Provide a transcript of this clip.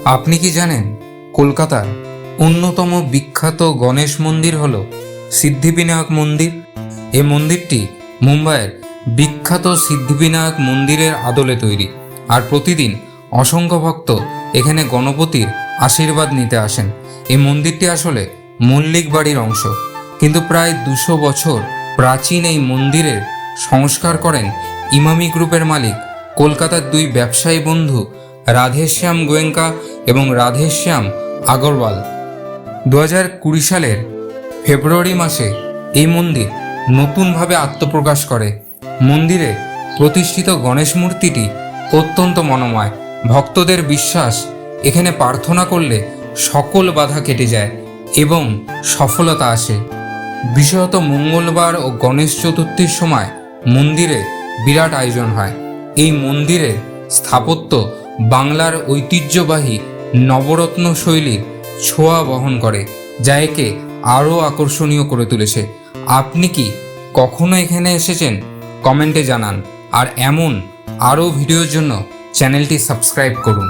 আপনি কি জানেন কলকাতার অন্যতম বিখ্যাত গণেশ মন্দির হল সিদ্ধিবিনায়ক মন্দির। এই মন্দিরটি মুম্বাইয়ের বিখ্যাত সিদ্ধিবিনায়ক মন্দিরের আদলে তৈরি, আর প্রতিদিন অসংখ্য ভক্ত এখানে গণপতির আশীর্বাদ নিতে আসেন। এই মন্দিরটি আসলে মল্লিক বাড়ির অংশ, কিন্তু প্রায় 200 বছর প্রাচীন এই মন্দিরের সংস্কার করেন ইমামি গ্রুপের মালিক কলকাতার দুই ব্যবসায়ী বন্ধু রাধেশ্যাম গোয়েঙ্কা এবং রাধেশ্যাম আগরওয়াল। 2020 সালের ফেব্রুয়ারি মাসে এই মন্দির নতুনভাবে আত্মপ্রকাশ করে। মন্দিরে প্রতিষ্ঠিত গণেশ মূর্তিটি অত্যন্ত মনোময়। ভক্তদের বিশ্বাস, এখানে প্রার্থনা করলে সকল বাধা কেটে যায় এবং সফলতা আসে। বিশেষত মঙ্গলবার ও গণেশ চতুর্থীর সময় মন্দিরে বিরাট আয়োজন হয়। এই মন্দিরের স্থাপত্য বাংলার ঐতিহ্যবাহী নবরত্ন শৈলীর ছোঁয়া বহন করে, যা একে আরও আকর্ষণীয় করে তুলেছে। আপনি কি কখনো এখানে এসেছেন? কমেন্টে জানান, আর এমন আরও ভিডিওর জন্য চ্যানেলটি সাবস্ক্রাইব করুন।